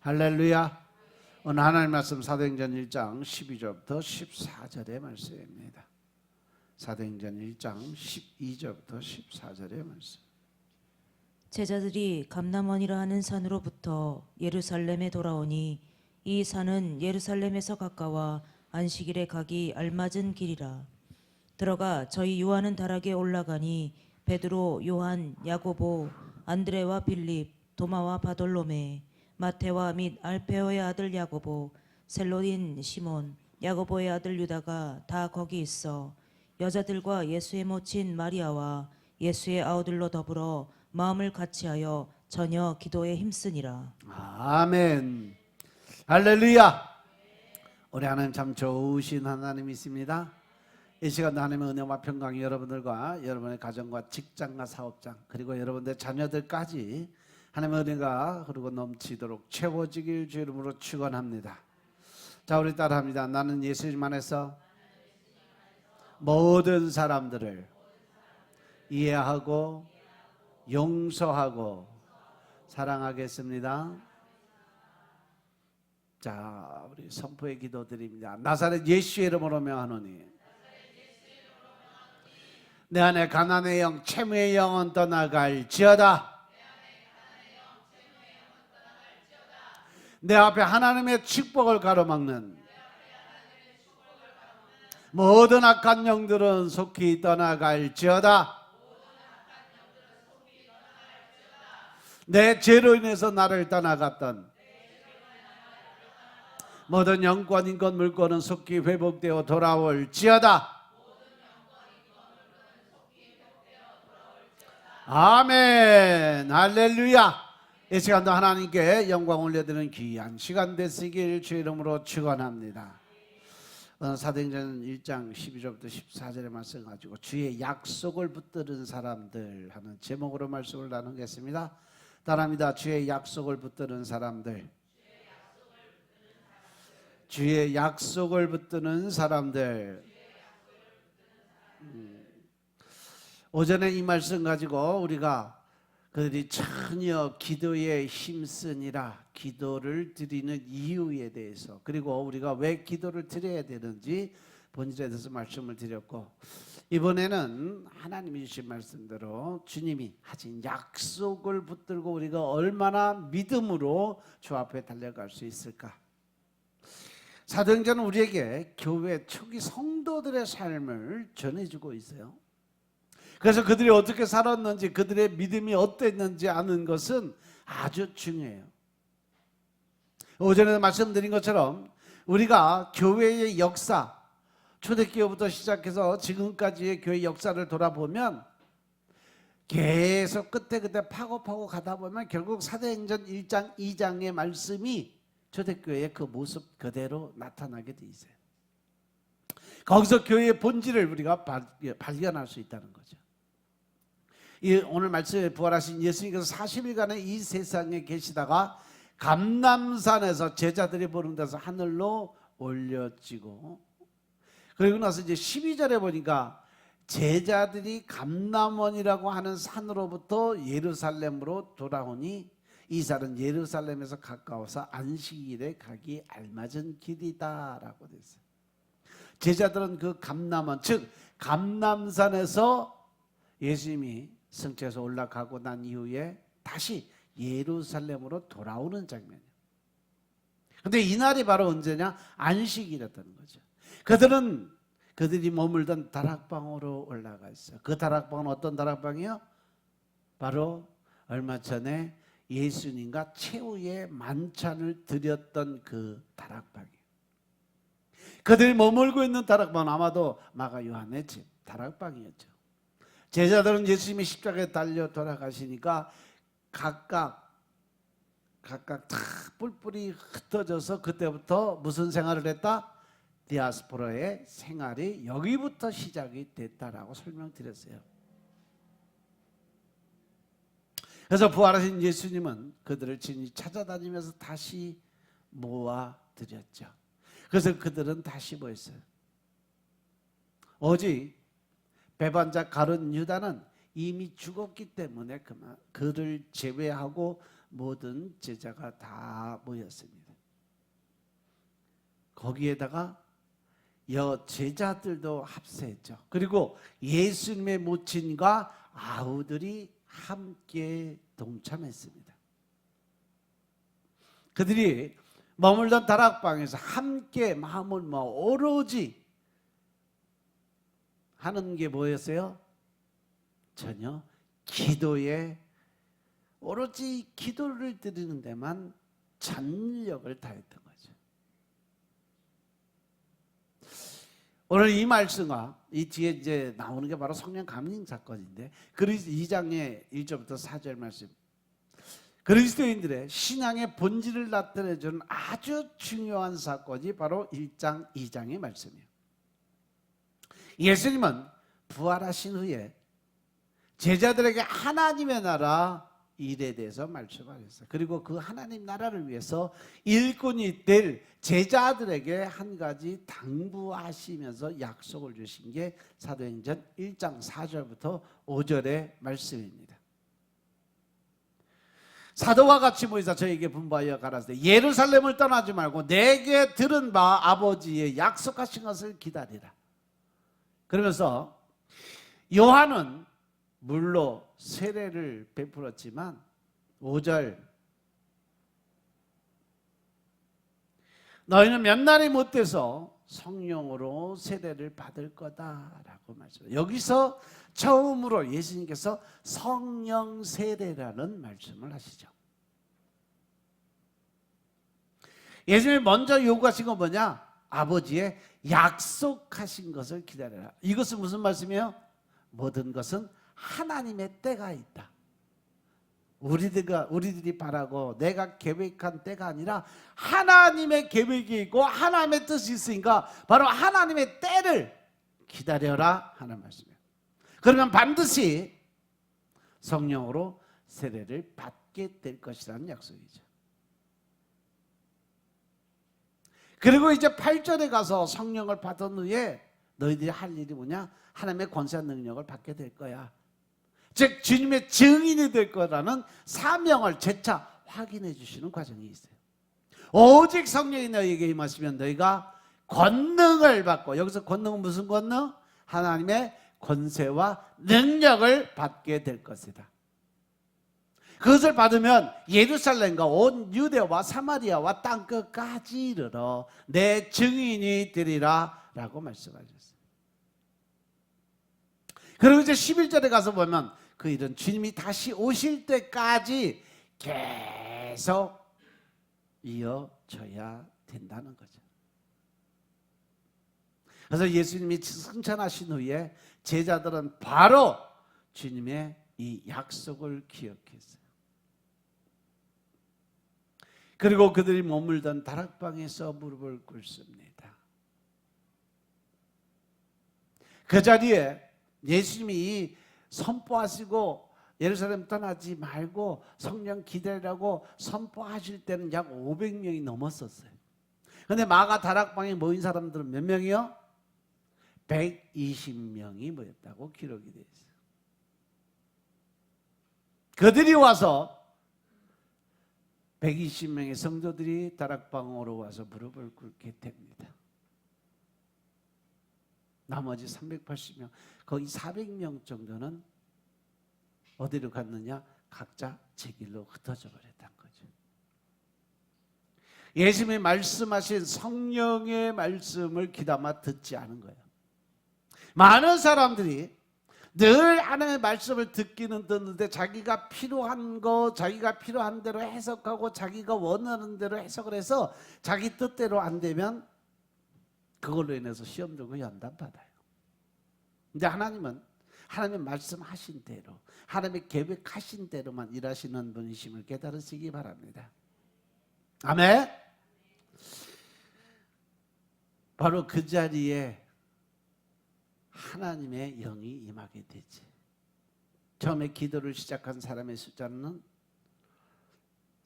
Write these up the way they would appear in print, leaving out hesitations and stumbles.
할렐루야. 오늘 하나님 말씀 사도행전 1장 12절부터 14절의 말씀입니다. 사도행전 1장 12절부터 14절의 말씀. 제자들이 감람원이라 하는 산으로부터 예루살렘에 돌아오니 이 산은 예루살렘에서 가까워 안식일에 가기 알맞은 길이라. 들어가 저희 요한은 다락에 올라가니 베드로, 요한, 야고보, 안드레와 빌립, 도마와 바돌로메, 마테와 및 알페오의 아들 야고보, 셀로인 시몬, 야고보의 아들 유다가 다 거기 있어 여자들과 예수의 모친 마리아와 예수의 아우들로 더불어 마음을 같이하여 전혀 기도에 힘쓰니라. 아멘. 할렐루야. 우리 하나님 참 좋으신 하나님이십니다. 이 시간도 하나님의 은혜와 평강이 여러분들과 여러분의 가정과 직장과 사업장 그리고 여러분들의 자녀들까지 하나님의 은혜가 흐르고 넘치도록 채워지길 주 이름으로 축원합니다. 자, 우리 따라합니다. 나는 예수님 안에서 모든 사람들을 이해하고 용서하고 사랑하겠습니다. 자, 우리 선포의 기도 드립니다. 나사렛 예수의 이름으로 명하노니 내 안에 가난의 영, 채무의 영은 떠나갈지어다. 내 앞에 하나님의 축복을 가로막는 모든 악한 영들은 속히 떠나갈지어다. 내 죄로 인해서 나를 떠나갔던 모든 영권, 인권, 물권은 속히 회복되어 돌아올지어다. 아멘. 할렐루야. 이 시간도 하나님께 영광 올려드리는 귀한 시간 되시길 주 이름으로 축원합니다. 사도행전 1장 12절부터 14절의 말씀 가지고 주의 약속을 붙드는 사람들 하는 제목으로 말씀을 나누겠습니다. 따라합니다. 주의 약속을 붙드는 사람들. 주의 약속을 붙드는 사람들. 오전에 이 말씀 가지고 우리가 그들이 전혀 기도에 힘쓰니라 기도를 드리는 이유에 대해서 그리고 우리가 왜 기도를 드려야 되는지 본질에 대해서 말씀을 드렸고 이번에는 하나님이 주신 말씀대로 주님이 하신 약속을 붙들고 우리가 얼마나 믿음으로 주 앞에 달려갈 수 있을까. 사도행전은 우리에게 교회 초기 성도들의 삶을 전해주고 있어요. 그래서 그들이 어떻게 살았는지 그들의 믿음이 어땠는지 아는 것은 아주 중요해요. 오전에 말씀드린 것처럼 우리가 교회의 역사 초대교회부터 시작해서 지금까지의 교회 역사를 돌아보면 계속 끝에 파고 가다 보면 결국 사도행전 1장 2장의 말씀이 초대교회의 그 모습 그대로 나타나게 돼 있어요. 거기서 교회의 본질을 우리가 발견할 수 있다는 거죠. 오늘 말씀에 부활하신 예수님께서 40일간의 이 세상에 계시다가 감람산에서 제자들이 보는 데서 하늘로 올려지고 그리고 나서 이제 12절에 보니까 제자들이 감람원이라고 하는 산으로부터 예루살렘으로 돌아오니 이 산은 예루살렘에서 가까워서 안식일에 가기 알맞은 길이다라고 됐어요. 제자들은 그 감람원 즉 감람산에서 예수님이 승천해서 올라가고 난 이후에 다시 예루살렘으로 돌아오는 장면이에요. 그런데 이날이 바로 언제냐? 안식일이었다는 거죠. 그들이 머물던 다락방으로 올라가 있어요. 그 다락방은 어떤 다락방이요? 바로 얼마 전에 예수님과 최후의 만찬을 드렸던 그 다락방이에요. 그들이 머물고 있는 다락방은 아마도 마가 요한의 집 다락방이었죠. 제자들은 예수님이 십자가에 달려 돌아가시니까 각각 다 뿔뿔이 흩어져서 그때부터 무슨 생활을 했다? 디아스포라의 생활이 여기부터 시작이 됐다라고 설명드렸어요. 그래서 부활하신 예수님은 그들을 친히 찾아다니면서 다시 모아드렸죠. 그래서 그들은 다시 모였어요. 오직 배반자 가룟 유다는 이미 죽었기 때문에 그를 제외하고 모든 제자가 다 모였습니다. 거기에다가 제자들도 합세했죠. 그리고 예수님의 모친과 아우들이 함께 동참했습니다. 그들이 머물던 다락방에서 함께 마음을 오로지 하는 게 뭐였어요? 전혀 기도에 오로지 기도를 드리는 데만 전력을 다했던 거죠. 오늘 이 말씀과 이 뒤에 이제 나오는 게 바로 성령 감림 사건인데, 그리스 2장의 1절부터 4절 말씀, 그리스도인들의 신앙의 본질을 나타내주는 아주 중요한 사건이 바로 1장 2장의 말씀이에요. 예수님은 부활하신 후에 제자들에게 하나님의 나라 일에 대해서 말씀하셨어요. 그리고 그 하나님 나라를 위해서 일꾼이 될 제자들에게 한 가지 당부하시면서 약속을 주신 게 사도행전 1장 4절부터 5절의 말씀입니다. 사도와 같이 모이사 저에게 분부하여 가라사대 예루살렘을 떠나지 말고 내게 들은 바 아버지의 약속하신 것을 기다리라. 그러면서 요한은 물로 세례를 베풀었지만 5절, 너희는 몇 날이 못 돼서 성령으로 세례를 받을 거다라고 말씀해요. 여기서 처음으로 예수님께서 성령 세례라는 말씀을 하시죠. 예수님이 먼저 요구하신 건 뭐냐? 아버지의 약속하신 것을 기다려라. 이것은 무슨 말씀이에요? 모든 것은 하나님의 때가 있다. 우리들이 바라고 내가 계획한 때가 아니라 하나님의 계획이 있고 하나님의 뜻이 있으니까 바로 하나님의 때를 기다려라 하는 말씀이에요. 그러면 반드시 성령으로 세례를 받게 될 것이라는 약속이죠. 그리고 이제 8절에 가서 성령을 받은 후에 너희들이 할 일이 뭐냐? 하나님의 권세와 능력을 받게 될 거야. 즉 주님의 증인이 될 거라는 사명을 재차 확인해 주시는 과정이 있어요. 오직 성령이 너희에게 임하시면 너희가 권능을 받고, 여기서 권능은 무슨 권능? 하나님의 권세와 능력을 받게 될 것이다. 그것을 받으면 예루살렘과 온 유대와 사마리아와 땅끝까지 이르러 내 증인이 되리라 라고 말씀하셨어요. 그리고 이제 11절에 가서 보면 그 일은 주님이 다시 오실 때까지 계속 이어져야 된다는 거죠. 그래서 예수님이 승천하신 후에 제자들은 바로 주님의 이 약속을 기억했어요. 그리고 그들이 머물던 다락방에서 무릎을 꿇습니다. 그 자리에 예수님이 선포하시고 예루살렘 떠나지 말고 성령 기다리라고 선포하실 때는 약 500명이 넘었었어요. 그런데 마가 다락방에 모인 사람들은 몇 명이요? 120명이 모였다고 기록이 되어 있어요. 그들이 와서 120명의 성도들이 다락방으로 와서 무릎을 꿇게 됩니다. 나머지 380명, 거의 400명 정도는 어디로 갔느냐? 각자 제 길로 흩어져 버렸다는 거죠. 예수님이 말씀하신 성령의 말씀을 귀담아 듣지 않은 거예요. 많은 사람들이 늘 하나님의 말씀을 듣기는 듣는데 자기가 필요한 거, 자기가 필요한 대로 해석하고 자기가 원하는 대로 해석을 해서 자기 뜻대로 안 되면 그걸로 인해서 시험 들고 연단 받아요. 근데 하나님은 하나님 말씀하신 대로, 하나님의 계획하신 대로만 일하시는 분이심을 깨달으시기 바랍니다. 아멘. 바로 그 자리에 하나님의 영이 임하게 되지. 처음에 기도를 시작한 사람의 숫자는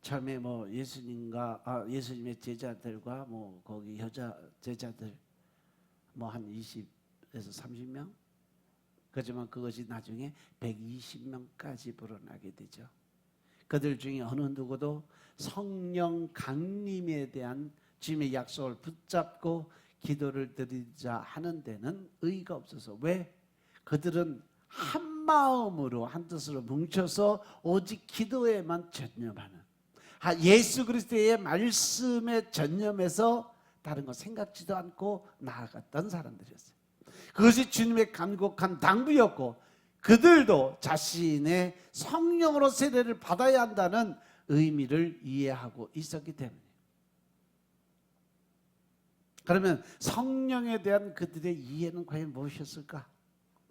처음에 예수님의 제자들과 거기 여자 제자들 한 20에서 30명. 그렇지만 그것이 나중에 120명까지 불어나게 되죠. 그들 중에 어느 누구도 성령 강림에 대한 주님의 약속을 붙잡고 기도를 드리자 하는 데는 의의가 없어서. 왜? 그들은 한 마음으로 한 뜻으로 뭉쳐서 오직 기도에만 전념하는, 예수 그리스도의 말씀에 전념해서 다른 거 생각지도 않고 나아갔던 사람들이었어요. 그것이 주님의 간곡한 당부였고, 그들도 자신의 성령으로 세례를 받아야 한다는 의미를 이해하고 있었기 때문이에요. 그러면 성령에 대한 그들의 이해는 과연 무엇이었을까?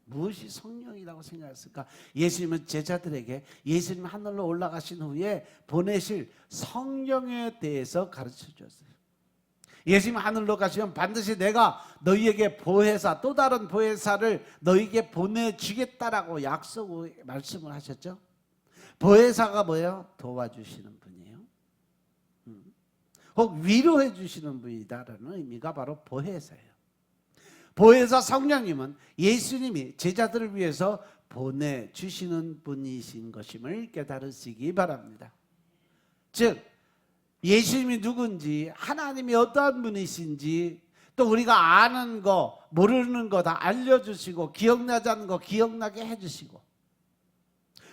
무엇이 성령이라고 생각했을까? 예수님은 제자들에게 예수님 하늘로 올라가신 후에 보내실 성령에 대해서 가르쳐 주었어요. 예수님 하늘로 가시면 반드시 내가 너희에게 보혜사, 또 다른 보혜사를 너희에게 보내주겠다라고 말씀을 하셨죠. 보혜사가 뭐예요? 도와주시는 분이에요. 혹 위로해 주시는 분이다라는 의미가 바로 보혜사예요. 보혜사 성령님은 예수님이 제자들을 위해서 보내주시는 분이신 것임을 깨달으시기 바랍니다. 즉 예수님이 누군지, 하나님이 어떠한 분이신지, 또 우리가 아는 거 모르는 거 다 알려주시고, 기억나지 않는 거 기억나게 해주시고,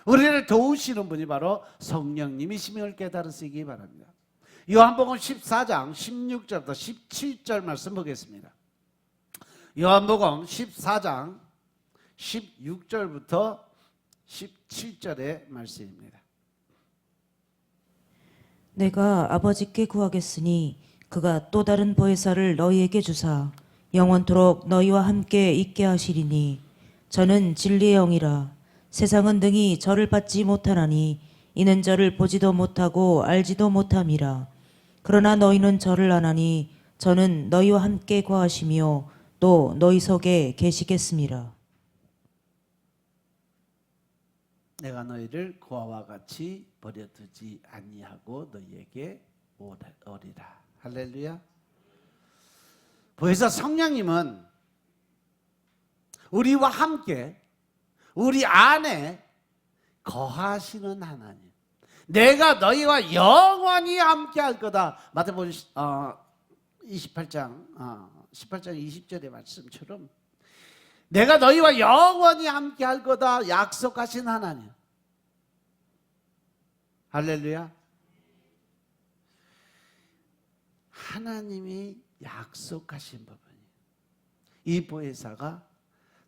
우리를 도우시는 분이 바로 성령님이심을 깨달으시기 바랍니다. 요한복음 14장 16절부터 17절 말씀 보겠습니다. 요한복음 14장 16절부터 17절의 말씀입니다. 내가 아버지께 구하겠으니 그가 또 다른 보혜사를 너희에게 주사 영원토록 너희와 함께 있게 하시리니 저는 진리의 영이라. 세상은 능히 저를 받지 못하나니 이는 저를 보지도 못하고 알지도 못함이라. 그러나 너희는 저를 아나니 저는 너희와 함께 거하시며 또 너희 속에 계시겠음이라. 내가 너희를 고아와 같이 버려두지 아니하고 너희에게 오리라. 할렐루야. 보혜사 성령님은 우리와 함께 우리 안에 거하시는 하나님. 내가 너희와 영원히 함께 할 거다. 마태복음 28장 20절의 말씀처럼 내가 너희와 영원히 함께 할 거다 약속하신 하나님. 할렐루야. 하나님이 약속하신 부분이에요. 이 보혜사가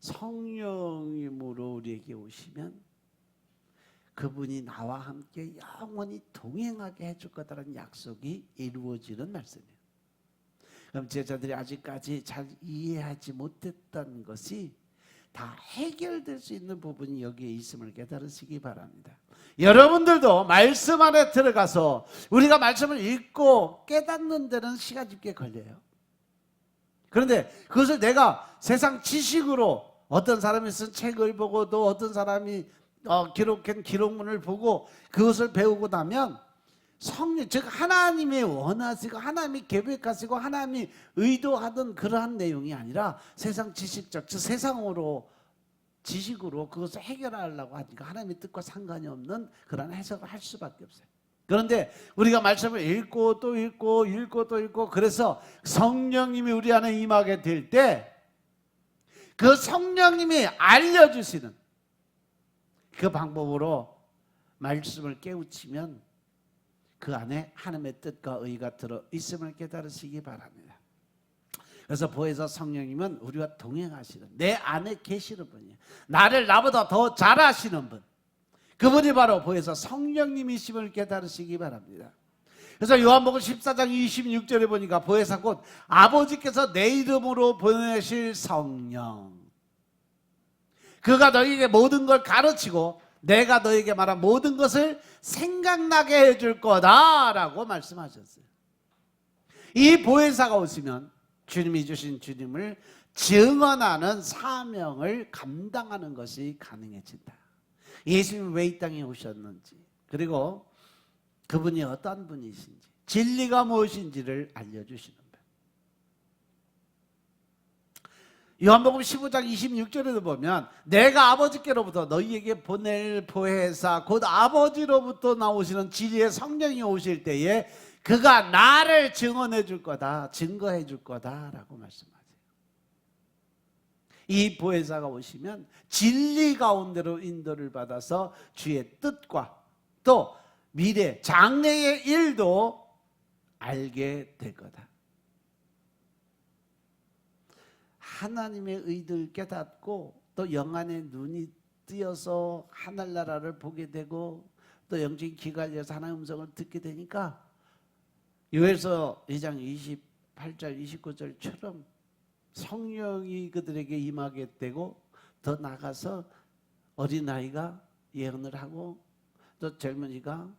성령님으로 우리에게 오시면 그분이 나와 함께 영원히 동행하게 해줄 거다라는 약속이 이루어지는 말씀이에요. 그럼 제자들이 아직까지 잘 이해하지 못했던 것이 다 해결될 수 있는 부분이 여기에 있음을 깨달으시기 바랍니다. 여러분들도 말씀 안에 들어가서 우리가 말씀을 읽고 깨닫는 데는 시간이 꽤 걸려요. 그런데 그것을 내가 세상 지식으로, 어떤 사람이 쓴 책을 보고 또 어떤 사람이 기록한 기록문을 보고 그것을 배우고 나면 성령, 즉 하나님이 원하시고 하나님이 계획하시고 하나님이 의도하던 그러한 내용이 아니라 세상 지식적, 즉 세상으로 지식으로 그것을 해결하려고 하니까 하나님의 뜻과 상관이 없는 그런 해석을 할 수밖에 없어요. 그런데 우리가 말씀을 읽고 또 읽고 읽고 또 읽고, 그래서 성령님이 우리 안에 임하게 될 때 그 성령님이 알려주시는 그 방법으로 말씀을 깨우치면 그 안에 하나님의 뜻과 의가 들어 있음을 깨달으시기 바랍니다. 그래서 보혜사 성령님은 우리와 동행하시는, 내 안에 계시는 분이에요. 나를 나보다 더 잘 아시는 분, 그분이 바로 보혜사 성령님이심을 깨달으시기 바랍니다. 그래서 요한복음 14장 26절에 보니까 보혜사 곧 아버지께서 내 이름으로 보내실 성령, 그가 너희에게 모든 걸 가르치고 내가 너희에게 말한 모든 것을 생각나게 해줄 거다라고 말씀하셨어요. 이 보혜사가 오시면 주님이 주신 주님을 증언하는 사명을 감당하는 것이 가능해진다. 예수님이 왜 이 땅에 오셨는지, 그리고 그분이 어떤 분이신지, 진리가 무엇인지를 알려주시는 분. 요한복음 15장 26절에도 보면 내가 아버지께로부터 너희에게 보낼 보혜사 곧 아버지로부터 나오시는 진리의 성령이 오실 때에 그가 나를 증언해 줄 거다, 증거해 줄 거다라고 말씀하세요. 이 보혜사가 오시면 진리 가운데로 인도를 받아서 주의 뜻과 또 미래 장래의 일도 알게 될 거다. 하나님의 의도를 깨닫고 또 영안의 눈이 뜨여서 하늘나라를 보게 되고 또 영적인 귀가 열려서 하나님의 음성을 듣게 되니까 요엘서 2장 28절 29절처럼 성령이 그들에게 임하게 되고 더 나가서 어린아이가 예언을 하고 또 젊은이가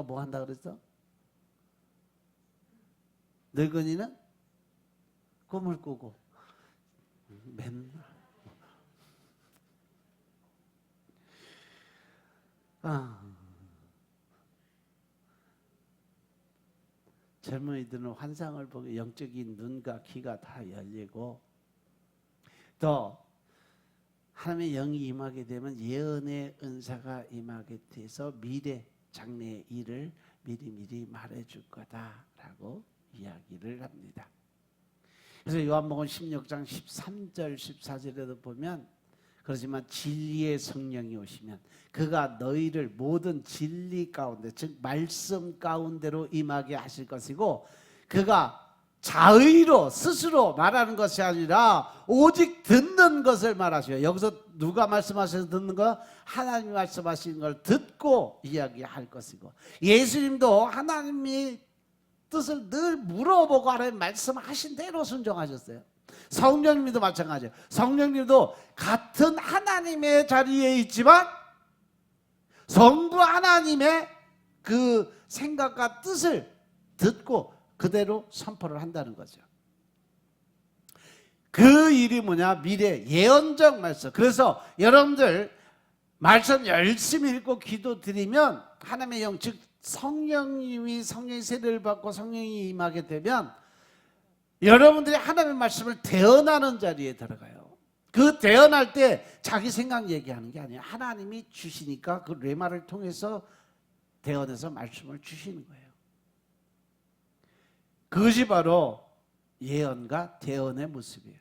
뭐 한다 그랬어? 늙은이는 꿈을 꾸고 맨날 젊은이들은 환상을 보고 영적인 눈과 귀가 다 열리고 또 하나님의 영이 임하게 되면 예언의 은사가 임하게 돼서 미래 장래의 일을 미리미리 말해줄 거다라고 이야기를 합니다. 그래서 요한복음 16장 13절 14절에도 보면 그렇지만 진리의 성령이 오시면 그가 너희를 모든 진리 가운데 즉 말씀 가운데로 임하게 하실 것이고 그가 자의로 스스로 말하는 것이 아니라 오직 듣는 것을 말하셔요. 여기서 누가 말씀하셔서 듣는 거? 하나님이 말씀하시는 걸 듣고 이야기할 것이고 예수님도 하나님이 뜻을 늘 물어보고 하나님 말씀하신 대로 순종하셨어요. 성령님도 마찬가지예요. 성령님도 같은 하나님의 자리에 있지만 성부 하나님의 그 생각과 뜻을 듣고 그대로 선포를 한다는 거죠. 그 일이 뭐냐? 미래 예언적 말씀. 그래서 여러분들 말씀 열심히 읽고 기도 드리면 하나님의 영 즉 성령님이 성령의 세례를 받고 성령이 임하게 되면 여러분들이 하나님의 말씀을 대언하는 자리에 들어가요. 그 대언할 때 자기 생각 얘기하는 게 아니에요. 하나님이 주시니까 그 레마를 통해서 대언해서 말씀을 주시는 거예요. 그것이 바로 예언과 대언의 모습이에요.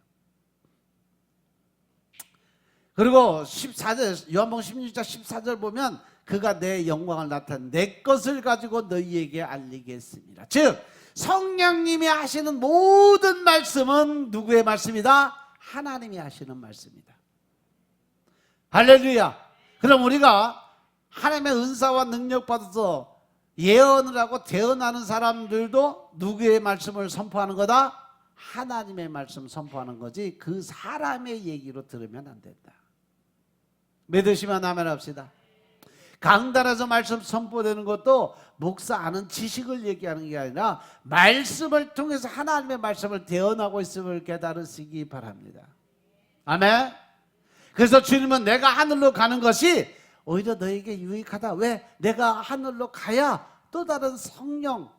그리고 14절 요한복음 16장 14절 보면 그가 내 영광을 나타내 내 것을 가지고 너희에게 알리겠습니다. 즉 성령님이 하시는 모든 말씀은 누구의 말씀이다? 하나님이 하시는 말씀이다. 할렐루야. 그럼 우리가 하나님의 은사와 능력 받아서 예언을 하고 대언하는 사람들도 누구의 말씀을 선포하는 거다? 하나님의 말씀 선포하는 거지 그 사람의 얘기로 들으면 안 된다. 믿으시면 아멘 합시다. 강단에서 말씀 선포되는 것도 목사 아는 지식을 얘기하는 게 아니라 말씀을 통해서 하나님의 말씀을 대언하고 있음을 깨달으시기 바랍니다. 아멘. 그래서 주님은 내가 하늘로 가는 것이 오히려 너에게 유익하다. 왜? 내가 하늘로 가야 또 다른 성령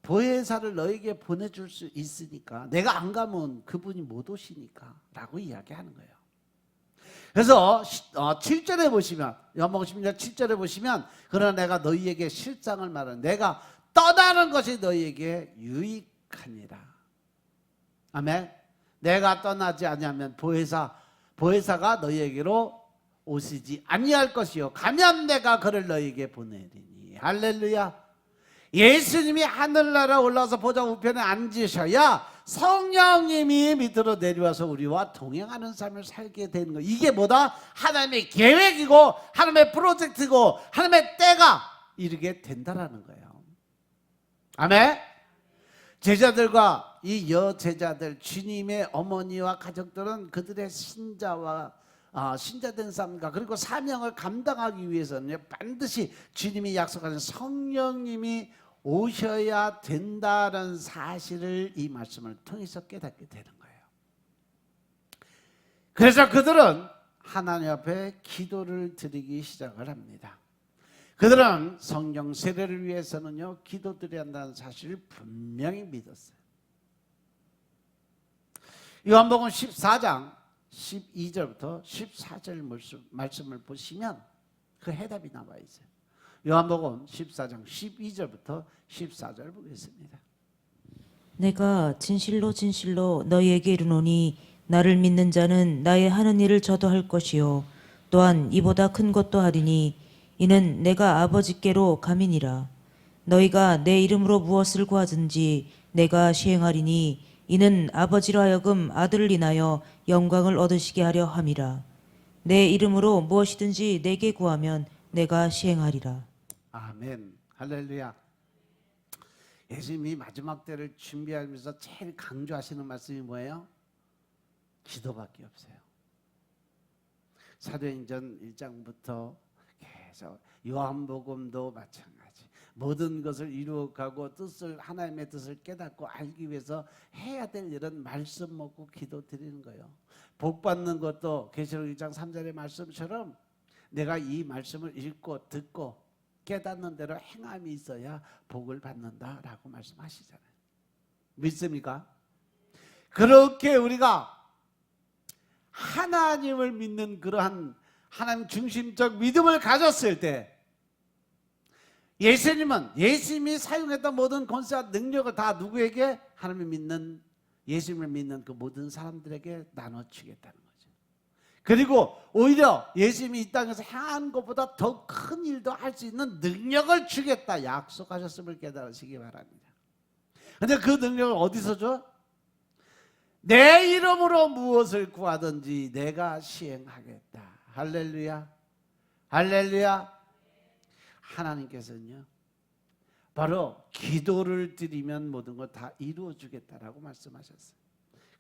보혜사를 너에게 보내줄 수 있으니까. 내가 안 가면 그분이 못 오시니까 라고 이야기하는 거예요. 그래서 7절에 보시면 요한복음 16장 7절에 보시면 그러나 내가 너희에게 실상을 말하는 내가 떠나는 것이 너희에게 유익하니라. 아멘. 내가 떠나지 아니하면 보혜사가 너희에게로 오시지 아니할 것이요 가면 내가 그를 너희에게 보내리니. 할렐루야. 예수님이 하늘나라 올라와서 보좌 우편에 앉으셔야 성령님이 밑으로 내려와서 우리와 동행하는 삶을 살게 되는 거. 이게 뭐다? 하나님의 계획이고 하나님의 프로젝트고 하나님의 때가 이르게 된다라는 거예요. 아멘. 제자들과 이 여제자들 주님의 어머니와 가족들은 그들의 신자된 삶과 그리고 사명을 감당하기 위해서는 반드시 주님이 약속하신 성령님이 오셔야 된다는 사실을 이 말씀을 통해서 깨닫게 되는 거예요. 그래서 그들은 하나님 앞에 기도를 드리기 시작을 합니다. 그들은 성령 세례를 위해서는요 기도드려야 한다는 사실을 분명히 믿었어요. 요한복음 14장 12절부터 14절 말씀을 보시면 그 해답이 나와 있어요. 요한복음 14장 12절부터 14절 보겠습니다. 내가 진실로 진실로 너희에게 이르노니 나를 믿는 자는 나의 하는 일을 저도 할 것이요 또한 이보다 큰 것도 하리니 이는 내가 아버지께로 감이니라. 너희가 내 이름으로 무엇을 구하든지 내가 시행하리니 이는 아버지로 하여금 아들을 인하여 영광을 얻으시게 하려 함이라. 내 이름으로 무엇이든지 내게 구하면 내가 시행하리라. 아멘. 할렐루야. 예수님이 마지막 때를 준비하면서 제일 강조하시는 말씀이 뭐예요? 기도밖에 없어요. 사도행전 1장부터 계속 요한복음도 마찬가지. 모든 것을 이루어가고 하나님의 뜻을 깨닫고 알기 위해서 해야 될 일은 말씀 먹고 기도 드리는 거예요. 복 받는 것도 계시록 1장 3절의 말씀처럼 내가 이 말씀을 읽고 듣고 깨닫는 대로 행함이 있어야 복을 받는다라고 말씀하시잖아요. 믿습니까? 그렇게 우리가 하나님을 믿는 그러한 하나님 중심적 믿음을 가졌을 때 예수님이 사용했던 모든 권세와 능력을 다 누구에게? 하나님을 믿는, 예수님을 믿는 그 모든 사람들에게 나눠주겠다는 거죠. 그리고 오히려 예수님이 이 땅에서 행한 것보다 더 큰 일도 할 수 있는 능력을 주겠다 약속하셨음을 깨달으시기 바랍니다. 그런데 그 능력을 어디서 줘? 내 이름으로 무엇을 구하든지 내가 시행하겠다. 할렐루야. 할렐루야. 하나님께서는요 바로 기도를 드리면 모든 걸 다 이루어 주겠다라고 말씀하셨어요.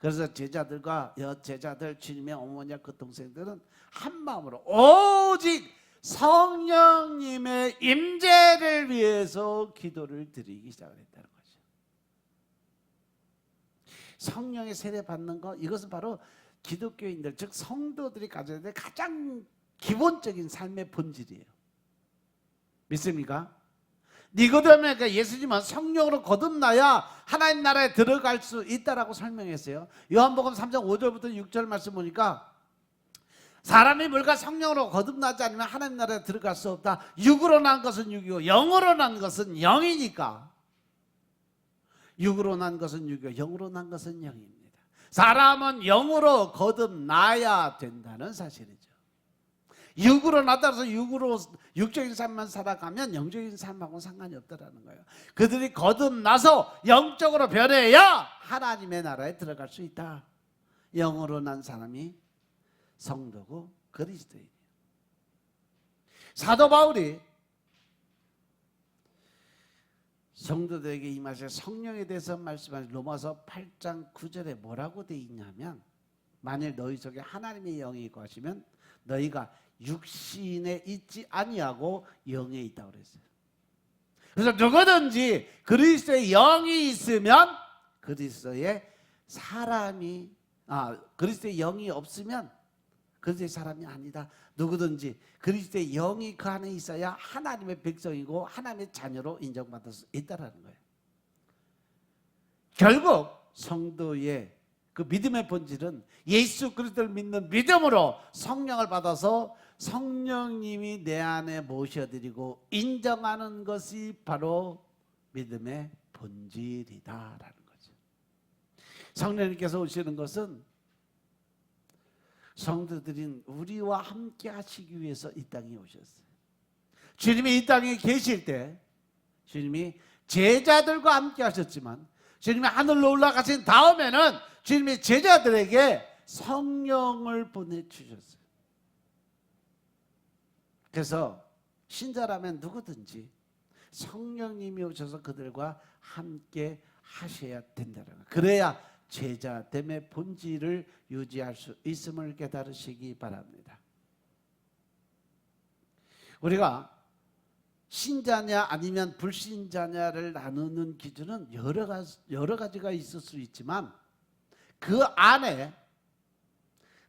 그래서 제자들과 여제자들, 주님의 어머니와 그 동생들은 한 마음으로 오직 성령님의 임재를 위해서 기도를 드리기 시작을 했다는 거죠. 성령의 세례 받는 것, 이것은 바로 기독교인들, 즉 성도들이 가져야 될 가장 기본적인 삶의 본질이에요. 믿습니까? 니고데모에게 예수님은 성령으로 거듭나야 하나님 나라에 들어갈 수 있다라고 설명했어요. 요한복음 3장 5절부터 6절 말씀 보니까 사람이 물과 성령으로 거듭나지 않으면 하나님 나라에 들어갈 수 없다. 육으로 난 것은 육이고 영으로 난 것은 영이니까. 육으로 난 것은 육이고 영으로 난 것은 영입니다. 사람은 영으로 거듭나야 된다는 사실이죠. 육으로 나타나서 육적인 삶만 살아가면 영적인 삶하고는 상관이 없다라는 거예요. 그들이 거듭나서 영적으로 변해야 하나님의 나라에 들어갈 수 있다. 영으로 난 사람이 성도고 그리스도인이에요. 사도 바울이 성도들에게 임하실 성령에 대해서 말씀하신 로마서 8장 9절에 뭐라고 되어 있냐면 만일 너희 속에 하나님의 영이 있고 하시면 너희가 육신에 있지 아니하고 영에 있다고 그랬어요. 그래서 누구든지 그리스도의 영이 있으면 그리스도의 영이 없으면 그리스도의 사람이 아니다. 누구든지 그리스도의 영이 그 안에 있어야 하나님의 백성이고 하나님의 자녀로 인정받을 수 있다는 거예요. 결국 성도의 그 믿음의 본질은 예수 그리스도를 믿는 믿음으로 성령을 받아서 성령님이 내 안에 모셔드리고 인정하는 것이 바로 믿음의 본질이다라는 거죠. 성령님께서 오시는 것은 성도들인 우리와 함께 하시기 위해서 이 땅에 오셨어요. 주님이 이 땅에 계실 때 주님이 제자들과 함께 하셨지만 주님이 하늘로 올라가신 다음에는 주님이 제자들에게 성령을 보내주셨어요. 그래서 신자라면 누구든지 성령님이 오셔서 그들과 함께 하셔야 된다는 거예요. 그래야 제자됨의 본질을 유지할 수 있음을 깨달으시기 바랍니다. 우리가 신자냐 아니면 불신자냐를 나누는 기준은 여러 가지가 있을 수 있지만 그 안에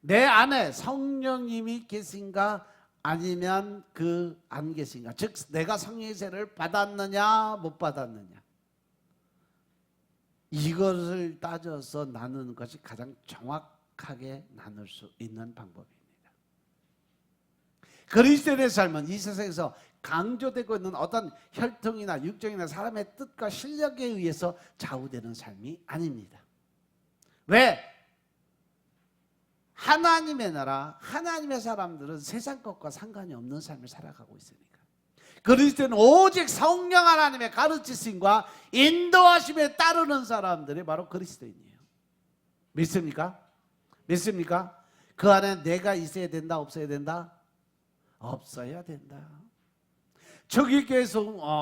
내 안에 성령님이 계신가 아니면 그 안 계신가, 즉 내가 성령의 세례를 받았느냐 못 받았느냐, 이것을 따져서 나누는 것이 가장 정확하게 나눌 수 있는 방법입니다. 그리스도인의 삶은 이 세상에서 강조되고 있는 어떤 혈통이나 육정이나 사람의 뜻과 실력에 의해서 좌우되는 삶이 아닙니다. 왜? 하나님의 나라, 하나님의 사람들은 세상 것과 상관이 없는 삶을 살아가고 있으니까. 그리스도는 오직 성령 하나님의 가르치심과 인도하심에 따르는 사람들이 바로 그리스도인이에요. 믿습니까? 믿습니까? 그 안에 내가 있어야 된다, 없어야 된다? 없어야 된다. 초기교회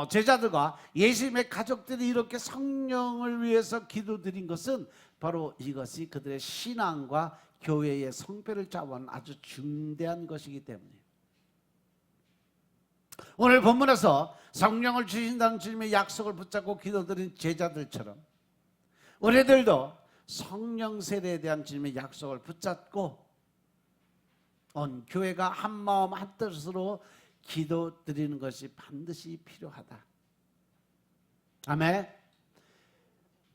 제자들과 예수님의 가족들이 이렇게 성령을 위해서 기도드린 것은 바로 이것이 그들의 신앙과 교회의 성패를 좌우하는 아주 중대한 것이기 때문이에요. 오늘 본문에서 성령을 주신다는 주님의 약속을 붙잡고 기도드린 제자들처럼 우리들도 성령 세례에 대한 주님의 약속을 붙잡고 온 교회가 한 마음 한 뜻으로 기도드리는 것이 반드시 필요하다. 아멘.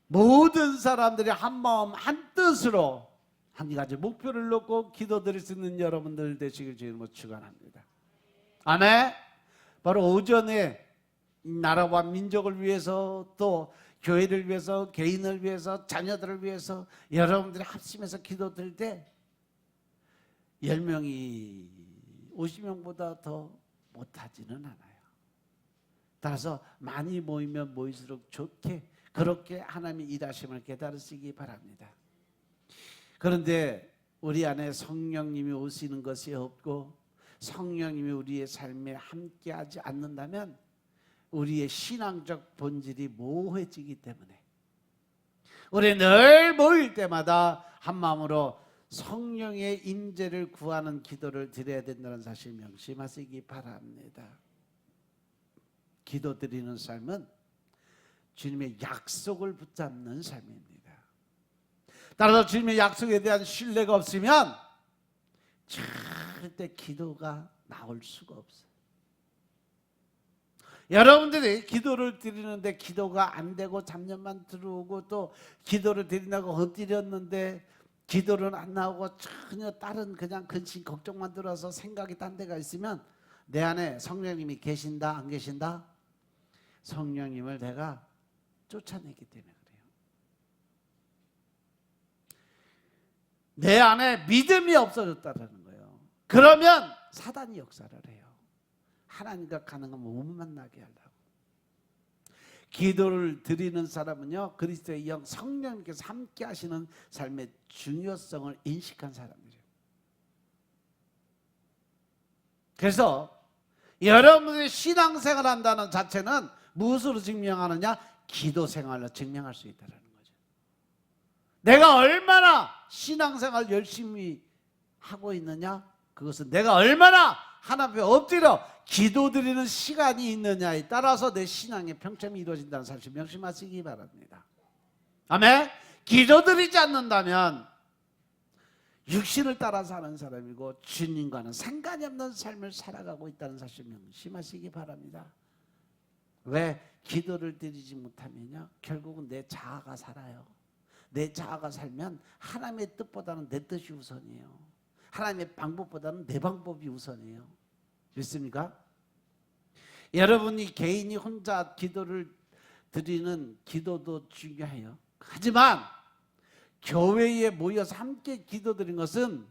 모든 사람들이 한 마음 한 뜻으로 한 가지 목표를 놓고 기도드릴 수 있는 여러분들 되시길 주님으로 축원합니다. 아멘. 바로 오전에 나라와 민족을 위해서 또 교회를 위해서 개인을 위해서 자녀들을 위해서 여러분들이 합심해서 기도드릴 때 10명이 50명보다 더 못하지는 않아요. 따라서 많이 모이면 모일수록 좋게 그렇게 하나님의 일하심을 깨달으시기 바랍니다. 그런데 우리 안에 성령님이 오시는 것이 없고 성령님이 우리의 삶에 함께하지 않는다면 우리의 신앙적 본질이 모호해지기 때문에 우리 늘 모일 때마다 한 마음으로 성령의 임재를 구하는 기도를 드려야 된다는 사실 명심하시기 바랍니다. 기도드리는 삶은 주님의 약속을 붙잡는 삶입니다. 따라서 주님의 약속에 대한 신뢰가 없으면 절대 기도가 나올 수가 없어요. 여러분들이 기도를 드리는데 기도가 안 되고 잡념만 들어오고 또 기도를 드린다고 엎드렸는데 기도는 안 나오고 전혀 다른 그냥 근심 걱정만 들어서 생각이 딴 데가 있으면 내 안에 성령님이 계신다 안 계신다? 성령님을 내가 쫓아내기 때문에 그래요. 내 안에 믿음이 없어졌다는 거예요. 그러면 사단이 역사를 해요. 하나님과 가능하면 못 만나게 하려고. 기도를 드리는 사람은요 그리스도의 영 성령님께서 함께 하시는 삶의 중요성을 인식한 사람이에요. 그래서 여러분의 신앙생활 한다는 자체는 무엇으로 증명하느냐? 기도 생활로 증명할 수 있다는 거죠. 내가 얼마나 신앙생활 열심히 하고 있느냐? 그것은 내가 얼마나 하나님 앞에 엎드려 기도드리는 시간이 있느냐에 따라서 내 신앙의 평점이 이루어진다는 사실 명심하시기 바랍니다. 아멘. 기도드리지 않는다면 육신을 따라 사는 사람이고 주님과는 상관이 없는 삶을 살아가고 있다는 사실 명심하시기 바랍니다. 왜? 기도를 드리지 못하면요 결국은 내 자아가 살아요. 내 자아가 살면 하나님의 뜻보다는 내 뜻이 우선이에요. 하나님의 방법보다는 내 방법이 우선이에요. 믿습니까? 여러분이 개인이 혼자 기도를 드리는 기도도 중요해요. 하지만 교회에 모여서 함께 기도드린 것은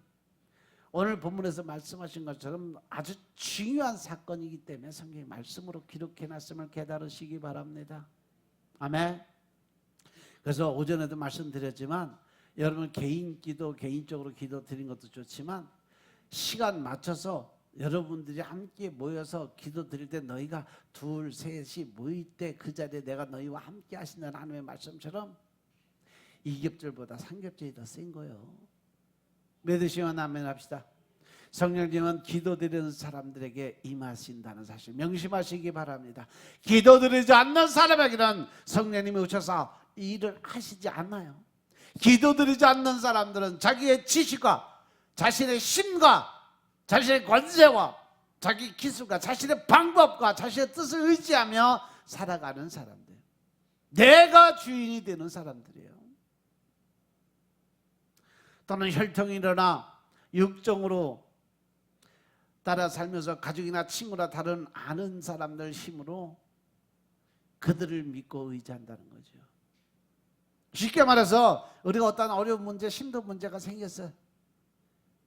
오늘 본문에서 말씀하신 것처럼 아주 중요한 사건이기 때문에 성경의 말씀으로 기록해놨음을 깨달으시기 바랍니다. 아멘. 그래서 오전에도 말씀드렸지만 여러분 개인 기도 개인적으로 기도 드린 것도 좋지만 시간 맞춰서 여러분들이 함께 모여서 기도 드릴 때 너희가 둘 셋이 모일 때 그 자리에 내가 너희와 함께 하신다는 하나님의 말씀처럼 2겹절보다 3겹절이 더 센 거예요. 믿으시면 아멘 합시다. 성령님은 기도드리는 사람들에게 임하신다는 사실 명심하시기 바랍니다. 기도드리지 않는 사람에게는 성령님이 오셔서 일을 하시지 않아요. 기도드리지 않는 사람들은 자기의 지식과 자신의 힘과 자신의 권세와 자기 기술과 자신의 방법과 자신의 뜻을 의지하며 살아가는 사람들. 내가 주인이 되는 사람들이에요. 또는 혈통이 일어나 육정으로 따라 살면서 가족이나 친구나 다른 아는 사람들 힘으로 그들을 믿고 의지한다는 거죠. 쉽게 말해서 우리가 어떤 어려운 문제, 힘든 문제가 생겼어요.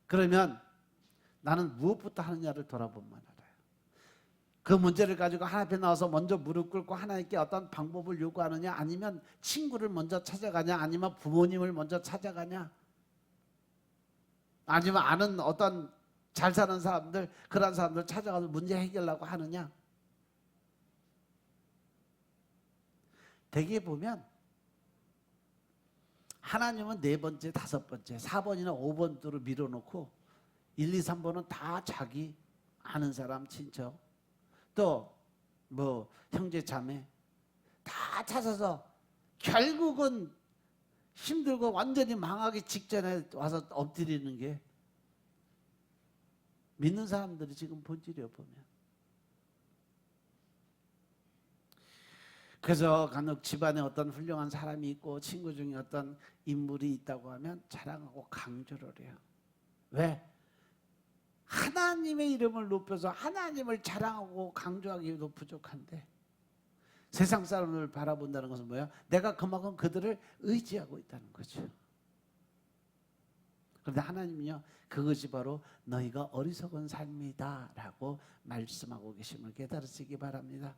그러면 나는 무엇부터 하느냐를 돌아보면 알아요. 그 문제를 가지고 하나님 앞에 나와서 먼저 무릎 꿇고 하나님께 어떤 방법을 요구하느냐, 아니면 친구를 먼저 찾아가냐, 아니면 부모님을 먼저 찾아가냐, 아니면 아는 어떤 잘 사는 사람들, 그런 사람들 찾아가서 문제 해결하려고 하느냐. 대개 보면 하나님은 4번째, 5번째, 4번이나 5번으로 밀어놓고 1, 2, 3번은 다 자기 아는 사람, 친척, 또 뭐 형제 자매 다 찾아서 결국은 힘들고 완전히 망하기 직전에 와서 엎드리는 게 믿는 사람들이 지금 본질이에요, 보면. 그래서 간혹 집안에 어떤 훌륭한 사람이 있고 친구 중에 어떤 인물이 있다고 하면 자랑하고 강조를 해요. 왜? 하나님의 이름을 높여서 하나님을 자랑하고 강조하기도 부족한데, 세상 사람을 바라본다는 것은 뭐예요? 내가 그만큼 그들을 의지하고 있다는 거죠. 그런데 하나님은요, 그것이 바로 너희가 어리석은 삶이다 라고 말씀하고 계심을 깨달으시기 바랍니다.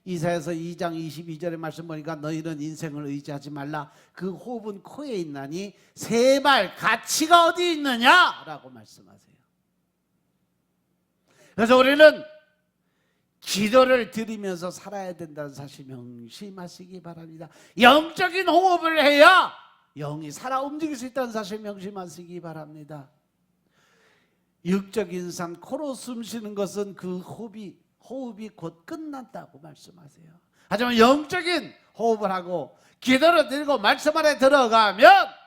이사야서 2장 22절의 말씀 보니까 너희는 인생을 의지하지 말라. 그 호흡은 코에 있나니 세 발 가치가 어디 있느냐 라고 말씀하세요. 그래서 우리는 기도를 드리면서 살아야 된다는 사실 명심하시기 바랍니다. 영적인 호흡을 해야 영이 살아 움직일 수 있다는 사실 명심하시기 바랍니다. 육적인 삶, 코로 숨 쉬는 것은 그 호흡이 곧 끝난다고 말씀하세요. 하지만 영적인 호흡을 하고 기도를 드리고 말씀 안에 들어가면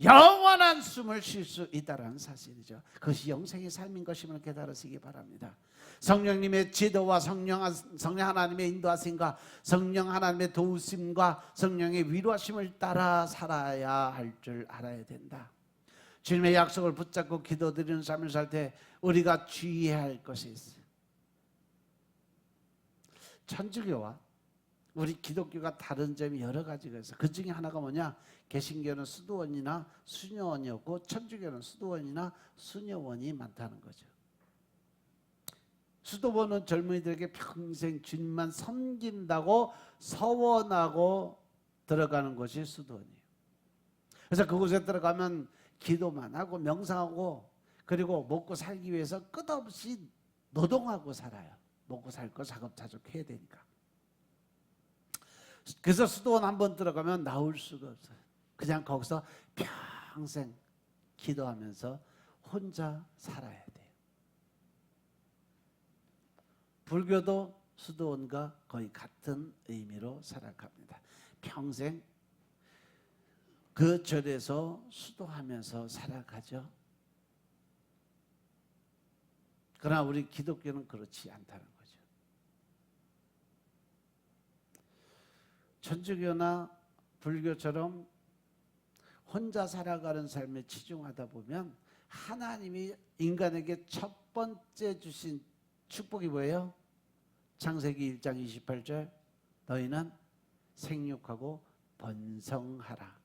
영원한 숨을 쉴 수 있다는 사실이죠. 그것이 영생의 삶인 것임을 깨달으시기 바랍니다. 성령님의 지도와 성령 하나님의 인도하심과 성령 하나님의 도우심과 성령의 위로하심을 따라 살아야 할 줄 알아야 된다. 주님의 약속을 붙잡고 기도드리는 삶을 살 때 우리가 주의해야 할 것이 있어요. 천주교와 우리 기독교가 다른 점이 여러 가지가 있어요. 그 중에 하나가 뭐냐? 개신교는 수도원이나 수녀원이었고 천주교는 수도원이나 수녀원이 많다는 거죠. 수도원은 젊은이들에게 평생 주님만 섬긴다고 서원하고 들어가는 것이 수도원이에요. 그래서 그곳에 들어가면 기도만 하고 명상하고 그리고 먹고 살기 위해서 끝없이 노동하고 살아요. 먹고 살 거 자급자족 해야 되니까. 그래서 수도원 한번 들어가면 나올 수가 없어요. 그냥 거기서 평생 기도하면서 혼자 살아야 돼요. 불교도 수도원과 거의 같은 의미로 살아갑니다. 평생 그 절에서 수도하면서 살아가죠. 그러나 우리 기독교는 그렇지 않다는 거죠. 천주교나 불교처럼 혼자 살아가는 삶에 치중하다 보면 하나님이 인간에게 첫 번째 주신 축복이 뭐예요? 창세기 1장 28절 너희는 생육하고 번성하라.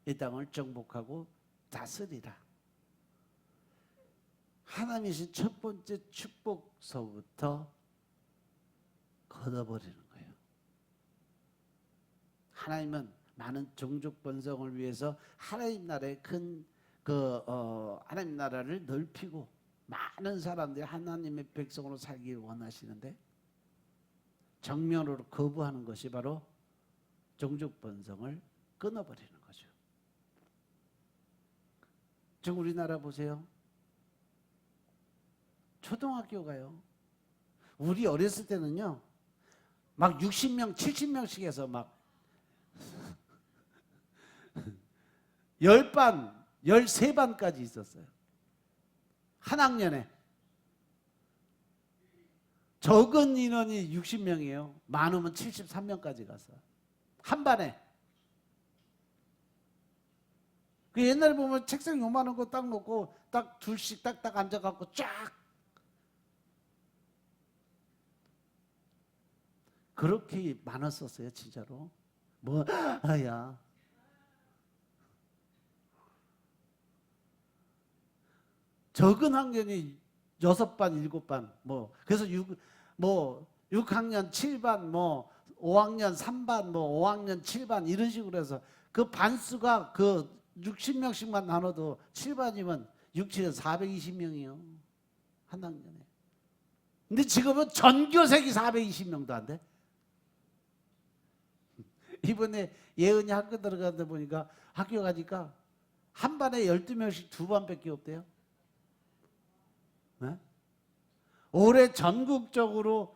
이 땅을 정복하고 다스리라. 하나님이 주신 첫 번째 축복서부터 걷어버리는 거예요. 하나님은 많은 종족 번성을 위해서 하나님 나라의 하나님 나라를 넓히고 많은 사람들이 하나님의 백성으로 살기를 원하시는데 정면으로 거부하는 것이 바로 종족 번성을 끊어버리는 거죠. 지금 우리나라 보세요. 초등학교 가요. 우리 어렸을 때는요, 막 60명, 70명씩 해서 막 10반, 13반까지 있었어요. 한 학년에. 적은 인원이 60명이에요. 많으면 73명까지 가서 한 반에. 그 옛날에 보면 책상 요만한 거 딱 놓고 딱 둘씩 딱딱 앉아갖고 쫙 그렇게 많았었어요, 진짜로. 뭐 아야. 적은 학년이 6반, 7반, 뭐 그래서 6학년 7반, 뭐 5학년 3반, 뭐 5학년 7반 이런 식으로 해서 그 반수가 그 60명씩만 나눠도 7반이면 6, 7은 420명이요. 한 학년에. 근데 지금은 전교생이 420명도 안 돼. 이번에 예은이 학교 들어가다 보니까 학교 가니까 한 반에 12명씩 두 반밖에 없대요. 네? 올해 전국적으로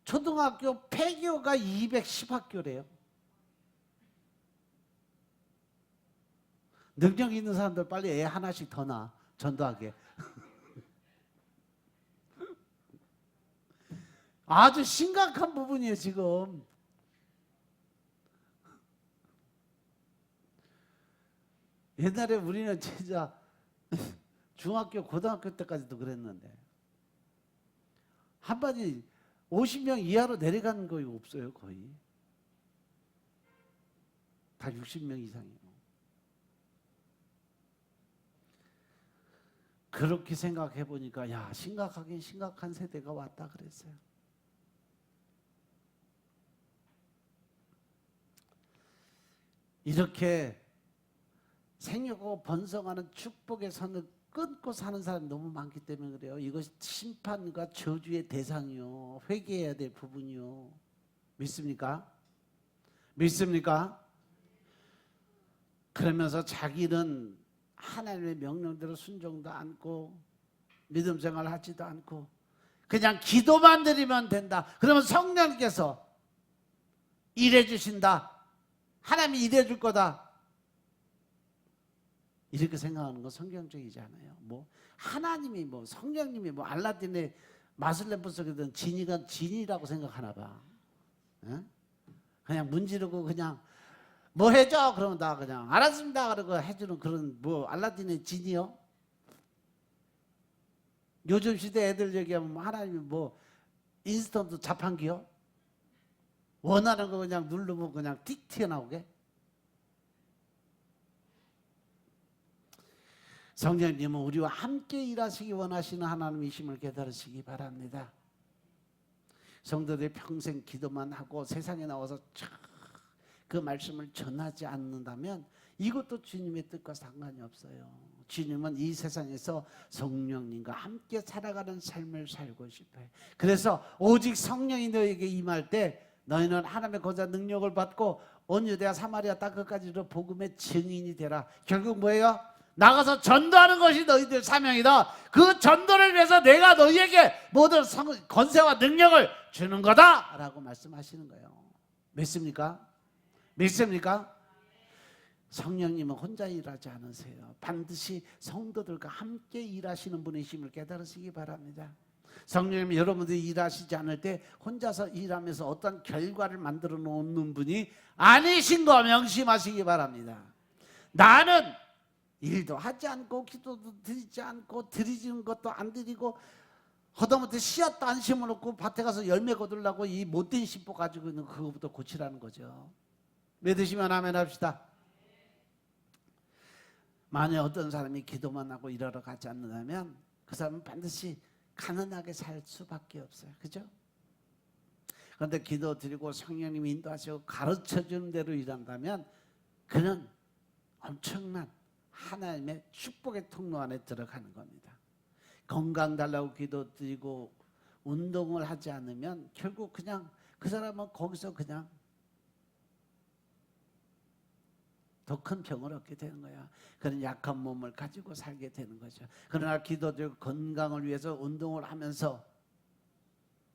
초등학교 폐교가 210학교래요. 능력 있는 사람들 빨리 애 하나씩 더 낳아. 전도하게. 아주 심각한 부분이에요, 지금. 옛날에 우리는 진짜 중학교, 고등학교 때까지도 그랬는데 한 반이 50명 이하로 내려가는 거의 없어요, 거의. 다 60명 이상이에요. 그렇게 생각해 보니까 야, 심각하긴 심각한 세대가 왔다 그랬어요. 이렇게 생육하고 번성하는 축복의 선을 끊고 사는 사람이 너무 많기 때문에 그래요. 이것이 심판과 저주의 대상이요. 회개해야 될 부분이요. 믿습니까? 믿습니까? 그러면서 자기는 하나님의 명령대로 순종도 않고 믿음 생활을 하지도 않고 그냥 기도만 드리면 된다. 그러면 성령께서 일해 주신다. 하나님이 일해 줄 거다. 이렇게 생각하는 건 성경적이지 않아요. 뭐 하나님이 뭐 성령님이 뭐 알라딘의 마술램프 속에든 진이가 진이라고 생각하나 봐. 에? 그냥 문지르고 그냥 뭐 해줘 그러면 나 그냥 알았습니다 그러고 해주는 그런 뭐 알라딘의 진이요. 요즘 시대 애들 얘기하면 뭐 하나님이 뭐 인스턴트 자판기요. 원하는 거 그냥 누르면 그냥 틱 튀어나오게. 성령님은 우리와 함께 일하시기 원하시는 하나님이심을 깨달으시기 바랍니다. 성도들이 평생 기도만 하고 세상에 나와서 그 말씀을 전하지 않는다면 이것도 주님의 뜻과 상관이 없어요. 주님은 이 세상에서 성령님과 함께 살아가는 삶을 살고 싶어요. 그래서 오직 성령이 너에게 임할 때 너희는 하나님의 거룩한 능력을 받고 온 유대와 사마리아 땅 끝까지로 복음의 증인이 되라. 결국 뭐예요? 나가서 전도하는 것이 너희들 사명이다. 그 전도를 위해서 내가 너희에게 모든 권세와 능력을 주는 거다 라고 말씀하시는 거예요. 믿습니까? 믿습니까? 성령님은 혼자 일하지 않으세요. 반드시 성도들과 함께 일하시는 분이심을 깨달으시기 바랍니다. 성령님은 여러분들이 일하시지 않을 때 혼자서 일하면서 어떤 결과를 만들어 놓는 분이 아니신 거 명심하시기 바랍니다. 나는 일도 하지 않고 기도도 드리지 않고 드리는 것도 안 드리고 허다못해 씨앗도 안 심어놓고 밭에 가서 열매 거두려고 이 못된 심보 가지고 있는 그거부터 고치라는 거죠. 믿으시면 아멘 합시다. 만약 어떤 사람이 기도만 하고 일하러 가지 않는다면 그 사람은 반드시 가난하게 살 수밖에 없어요. 그죠? 그런데 기도 드리고 성령님이 인도하시고 가르쳐주는 대로 일한다면 그는 엄청난 하나님의 축복의 통로 안에 들어가는 겁니다. 건강 달라고 기도 드리고 운동을 하지 않으면 결국 그냥 그 사람은 거기서 그냥 더 큰 병을 얻게 되는 거야. 그런 약한 몸을 가지고 살게 되는 거죠. 그러나 기도드리고 건강을 위해서 운동을 하면서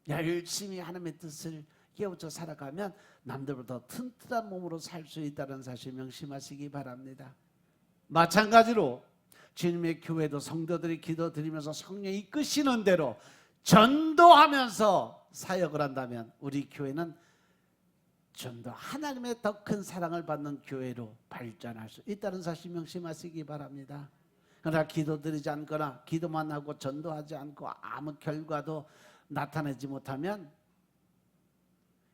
열심히 하나님의 뜻을 깨우쳐 살아가면 남들보다 튼튼한 몸으로 살 수 있다는 사실 명심하시기 바랍니다. 마찬가지로 주님의 교회도 성도들이 기도드리면서 성령이 이끄시는 대로 전도하면서 사역을 한다면 우리 교회는 좀 더 하나님의 더 큰 사랑을 받는 교회로 발전할 수 있다는 사실 명심하시기 바랍니다. 그러나 기도드리지 않거나 기도만 하고 전도하지 않고 아무 결과도 나타내지 못하면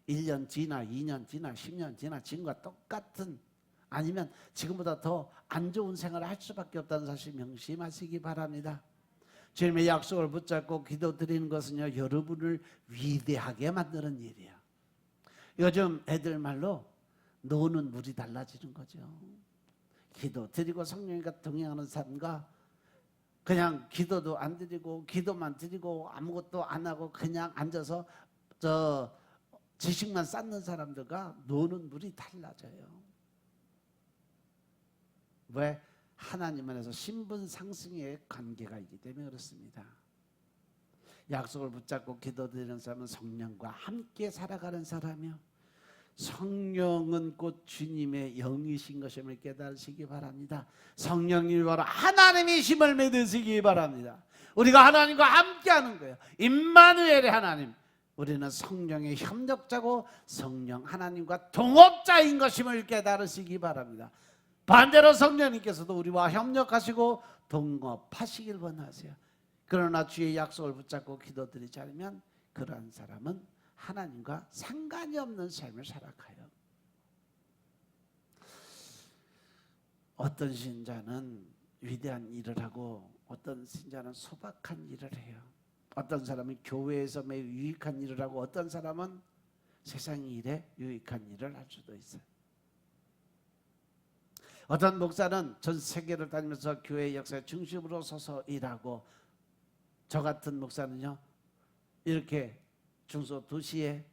1년 지나 2년 지나 10년 지나 지금과 똑같은 아니면 지금보다 더 안 좋은 생활을 할 수밖에 없다는 사실 명심하시기 바랍니다. 주님의 약속을 붙잡고 기도드리는 것은요, 여러분을 위대하게 만드는 일이에요. 요즘 애들 말로 노는 물이 달라지는 거죠. 기도드리고 성령과 동행하는 사람과 그냥 기도도 안 드리고 기도만 드리고 아무것도 안 하고 그냥 앉아서 지식만 쌓는 사람들과 노는 물이 달라져요. 왜? 하나님 안에서 신분 상승의 관계가 있기 때문에 그렇습니다. 약속을 붙잡고 기도드리는 사람은 성령과 함께 살아가는 사람이요, 성령은 곧 주님의 영이신 것임을 깨달으시기 바랍니다. 성령님이 바로 하나님이심을 믿으시기 바랍니다. 우리가 하나님과 함께하는 거예요. 임마누엘의 하나님, 우리는 성령의 협력자고 성령 하나님과 동업자인 것임을 깨달으시기 바랍니다. 반대로 성령님께서도 우리와 협력하시고 동업하시길 원하세요. 그러나 주의 약속을 붙잡고 기도드리지 않으면 그러한 사람은 하나님과 상관이 없는 삶을 살아가요. 어떤 신자는 위대한 일을 하고 어떤 신자는 소박한 일을 해요. 어떤 사람은 교회에서 매우 유익한 일을 하고 어떤 사람은 세상 일에 유익한 일을 할 수도 있어요. 어떤 목사는 전 세계를 다니면서 교회 역사의 중심으로 서서 일하고, 저 같은 목사는요, 이렇게 중소도시에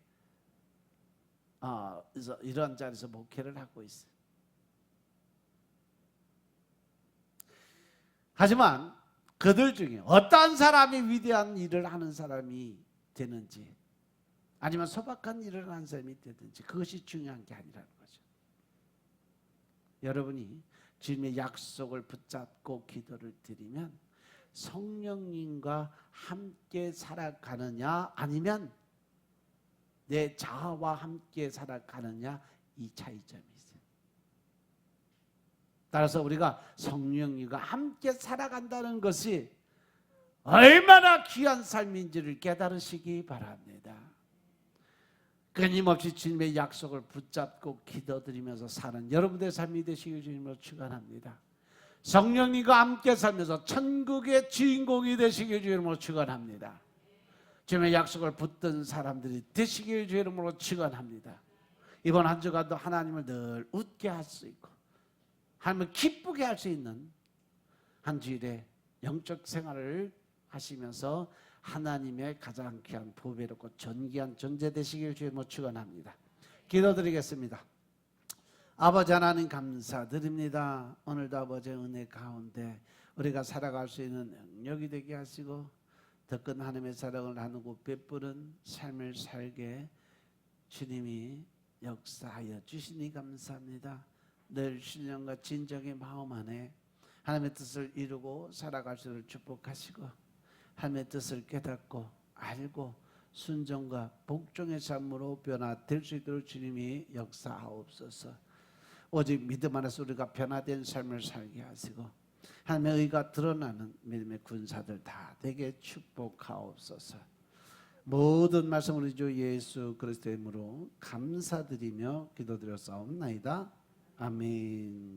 이런 자리에서 목회를 하고 있어요. 하지만 그들 중에 어떤 사람이 위대한 일을 하는 사람이 되는지 아니면 소박한 일을 하는 사람이 되든지 그것이 중요한 게 아니라는 거죠. 여러분이 주님의 약속을 붙잡고 기도를 드리면 성령님과 함께 살아가느냐 아니면 내 자아와 함께 살아가느냐, 이 차이점이 있어요. 따라서 우리가 성령님과 함께 살아간다는 것이 얼마나 귀한 삶인지를 깨달으시기 바랍니다. 끊임없이 주님의 약속을 붙잡고 기도드리면서 사는 여러분들의 삶이 되시길 주님으로 축원합니다. 성령님과 함께 살면서 천국의 주인공이 되시길 주님으로 축원합니다. 주님의 약속을 붙든 사람들이 되시길 주의 이름으로 축원합니다. 이번 한 주간도 하나님을 늘 웃게 할 수 있고 하나님을 기쁘게 할 수 있는 한 주일의 영적 생활을 하시면서 하나님의 가장 귀한 보배롭고 존귀한 존재 되시길 주의 이름으로 축원합니다. 기도드리겠습니다. 아버지 하나님 감사드립니다. 오늘도 아버지의 은혜 가운데 우리가 살아갈 수 있는 능력이 되게 하시고 더 큰 하나님의 사랑을 나누고 베푸는 삶을 살게 주님이 역사하여 주시니 감사합니다. 늘 신령과 진정의 마음 안에 하나님의 뜻을 이루고 살아갈 수 있도록 축복하시고 하나님의 뜻을 깨닫고 알고 순종과 복종의 삶으로 변화될 수 있도록 주님이 역사하옵소서. 오직 믿음 안에서 우리가 변화된 삶을 살게 하시고 하나님의 의가 드러나는 믿음의 군사들 다 되게 축복하옵소서. 모든 말씀 우리 주 예수 그리스도의 이름으로 감사드리며 기도드렸사옵나이다. 아멘.